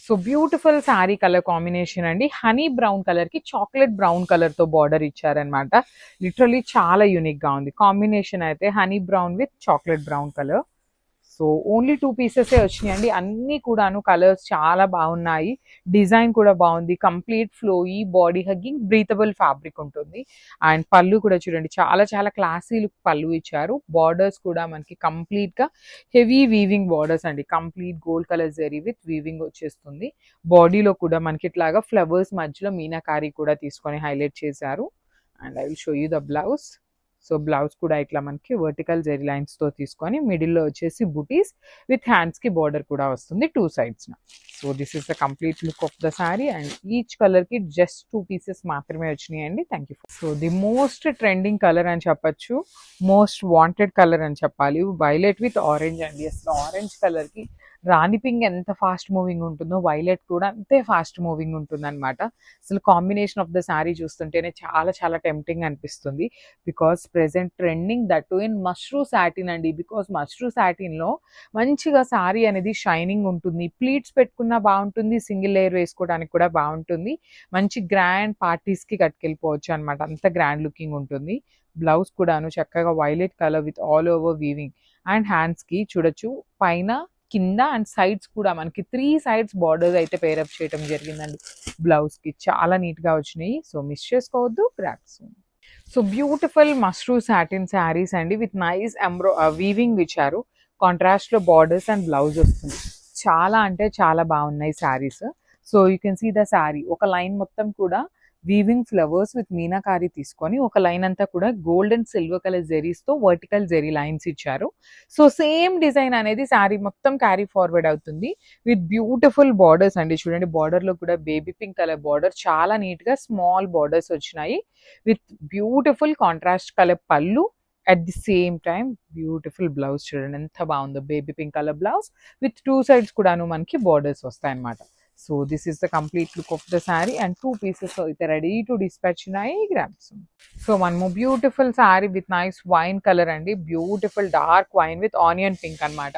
So beautiful sari colour combination అండి. Honey brown colour కి chocolate brown colour తో border ఇచ్చారనమాట. లిటరలీ చాలా యూనిక్ గా ఉంది కాంబినేషన్ అయితే. Honey brown with chocolate brown colour. So only 2 పీసెసే వచ్చినాయండి. అన్నీ కూడాను కలర్స్ చాలా బాగున్నాయి. డిజైన్ కూడా బాగుంది. Complete flowy body hugging breathable fabric ఉంటుంది. అండ్ పళ్ళు కూడా చూడండి, చాలా చాలా క్లాసీ లుక్ పళ్ళు ఇచ్చారు. బార్డర్స్ కూడా మనకి కంప్లీట్ గా హెవీ వీవింగ్ బార్డర్స్ అండి. Complete gold colour zari with weaving వచ్చేస్తుంది. బాడీలో కూడా మనకి ఇట్లాగా ఫ్లవర్స్ మధ్యలో మీనాకారి కూడా తీసుకొని హైలైట్ చేశారు. And I will show you the blouse. So blouse కూడా ఇట్లా మనకి వర్టికల్ జెరీ లైన్స్ తో తీసుకొని మిడిల్లో వచ్చేసి బుటీస్ విత్ హ్యాండ్స్ కి బార్డర్ కూడా వస్తుంది 2 sides. So this is the complete look of the sorry. And each colour కి జస్ట్ 2 pieces మాత్రమే వచ్చినాయండి. Thank you. So the most trending colour అని చెప్పచ్చు, మోస్ట్ వాంటెడ్ కలర్ అని చెప్పాలి. వైలెట్ విత్ ఆరెంజ్ అండి. అసలు ఆరెంజ్ కలర్ కి రాణి పింక్ ఎంత ఫాస్ట్ మూవింగ్ ఉంటుందో వైలెట్ కూడా అంతే ఫాస్ట్ మూవింగ్ ఉంటుంది అనమాట. అసలు కాంబినేషన్ ఆఫ్ ద శారీ చూస్తుంటేనే చాలా చాలా టెంప్టింగ్ అనిపిస్తుంది. Because present trending that to in mashru satin అండి. బికాస్ మష్రూ సాటిన్ లో మంచిగా శారీ అనేది షైనింగ్ ఉంటుంది. ప్లీట్స్ పెట్టుకున్నా బాగుంటుంది, సింగిల్ లేయర్ వేసుకోవడానికి కూడా బాగుంటుంది. మంచి గ్రాండ్ పార్టీస్ కి కట్టుకెళ్ళిపోవచ్చు అనమాట. అంత గ్రాండ్ లుకింగ్ ఉంటుంది. బ్లౌజ్ కూడాను చక్కగా violet colour with all over weaving. And hands కి చూడొచ్చు పైన కింద అండ్ సైడ్స్ కూడా మనకి 3 sides బార్డర్స్ అయితే పేరప్ చేయడం జరిగిందండి. బ్లౌజ్ కి చాలా నీట్ గా వచ్చినాయి. సో మిస్ చేసుకోవద్దు, గ్రాప్స్. So beautiful mashru satin saris అండి విత్ నైస్ వీవింగ్ ఇచ్చారు. కాంట్రాస్ట్ లో బార్డర్స్ అండ్ బ్లౌజ్ వస్తుంది. చాలా అంటే చాలా బాగున్నాయి saris. So you can see the sari ఒక లైన్ మొత్తం కూడా వీవింగ్ ఫ్లవర్స్ విత్ మీనాకారి తీసుకొని ఒక లైన్ అంతా కూడా gold and silver colour zaris తో వర్టికల్ జెరీ లైన్స్ ఇచ్చారు. సో సేమ్ డిజైన్ అనేది శారీ మొత్తం క్యారీ ఫార్వర్డ్ అవుతుంది విత్ బ్యూటిఫుల్ బార్డర్స్ అండి. చూడండి బార్డర్ లో కూడా బేబీ పింక్ కలర్ బార్డర్ చాలా నీట్ గా స్మాల్ బార్డర్స్ వచ్చినాయి విత్ బ్యూటిఫుల్ కాంట్రాస్ట్ కలర్ పళ్ళు. At the same time beautiful blouse చూడండి ఎంత బాగుందో. Baby pink colour blouse with 2 sides కూడాను మనకి బార్డర్స్ వస్తాయి అన్నమాట. So this is the complete look of the sari. And 2 pieces అయితే రెడీ టు డిస్పాచ్ ఉన్నాయి. Grabs. So one more beautiful sari with nice wine colour అండి. Beautiful dark wine with onion pink అనమాట.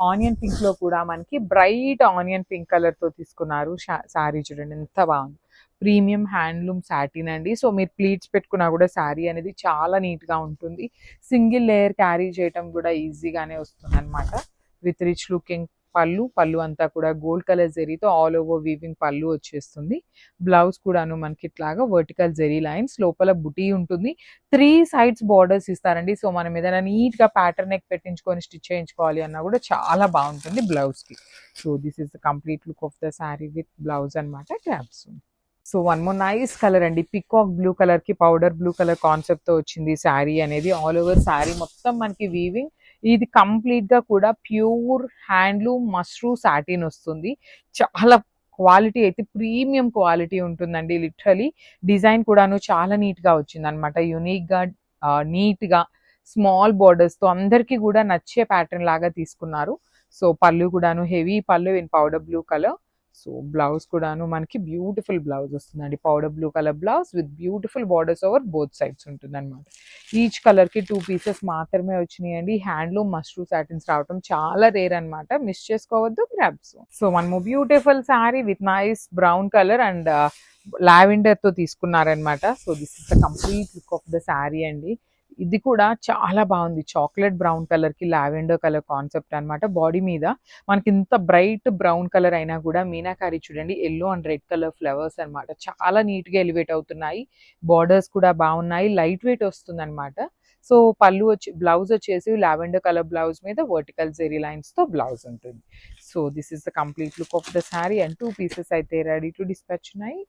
Onion pink లో కూడా మనకి bright onion pink colour తో తీసుకున్నారు. శారీ చూడండి ఎంత బాగుంది. ప్రీమియం హ్యాండ్లూమ్ సాటిన్ అండి. సో మీరు ప్లీట్స్ పెట్టుకున్నా కూడా శారీ అనేది చాలా నీట్ గా ఉంటుంది. సింగిల్ లేయర్ క్యారీ చేయటం కూడా ఈజీగానే వస్తుంది అనమాట. విత్ రిచ్ లుకింగ్ పళ్ళు అంతా కూడా గోల్డ్ కలర్ జెరీతో ఆల్ ఓవర్ వీవింగ్ పళ్ళు వచ్చేస్తుంది. బ్లౌజ్ కూడాను మనకి ఇట్లాగా వర్టికల్ జెరీ లైన్స్, లోపల బుటీ ఉంటుంది. 3 sides బార్డర్స్ ఇస్తారండి. సో మనం ఏదైనా నీట్ గా ప్యాటర్న్ నెక్ పెట్టించుకొని స్టిచ్ చేయించుకోవాలి అన్నా కూడా చాలా బాగుంటుంది బ్లౌజ్ కి. So this is the complete look of the sari with blouse అనమాట. Caps. So one more nice colour అండి. పికాక్ బ్లూ కలర్ కి పౌడర్ బ్లూ కలర్ కాన్సెప్ట్ తో వచ్చింది శారీ అనేది. ఆల్ ఓవర్ శారీ మొత్తం మనకి వీవింగ్. ఇది కంప్లీట్ గా కూడా ప్యూర్ హ్యాండ్లూమ్ మష్రూ సాటిన్ వస్తుంది. చాలా క్వాలిటీ అయితే ప్రీమియం క్వాలిటీ ఉంటుందండి. లిటరలీ డిజైన్ కూడాను చాలా నీట్ గా వచ్చింది అనమాట. యునిక్ గా నీట్ గా స్మాల్ బార్డర్స్ తో అందరికి కూడా నచ్చే ప్యాటర్న్ లాగా తీసుకున్నారు. సో పళ్ళు కూడాను హెవీ పళ్ళు in powder blue colour. So blouse కూడాను మనకి బ్యూటిఫుల్ బ్లౌజ్ వస్తుందండి. Powder blue colour blouse with beautiful borders over both sides ఉంటుంది అనమాట. ఈచ్ కలర్ కి 2 pieces మాత్రమే వచ్చినాయండి. హ్యాండ్లూమ్ మష్రూ సాటిన్స్ రావటం చాలా రేర్ అనమాట. మిస్ చేసుకోవద్దు, grabs. So one more beautiful sari with nice brown colour and lavender తో తీసుకున్నారనమాట. So this is the complete look of the sari అండి. ఇది కూడా చాలా బాగుంది. చాక్లెట్ బ్రౌన్ కలర్ కి లావెండర్ కలర్ కాన్సెప్ట్ అనమాట. బాడీ మీద మనకి ఇంత బ్రైట్ బ్రౌన్ కలర్ అయినా కూడా మీనాకారి చూడండి yellow and red colour flowers అనమాట. చాలా నీట్ గా ఎలివేట్ అవుతున్నాయి. బార్డర్స్ కూడా బాగున్నాయి. లైట్ వెయిట్ వస్తుంది అనమాట. సో పళ్ళు బ్లౌజ్ వచ్చేసి లావెండర్ కలర్ బ్లౌజ్ మీద వర్టికల్ జెరీ లైన్స్ తో బ్లౌజ్ ఉంటుంది. So this is the complete look of the sari. And 2 pieces అయితే రెడీ టు డిస్పాచ్ ఉన్నాయి.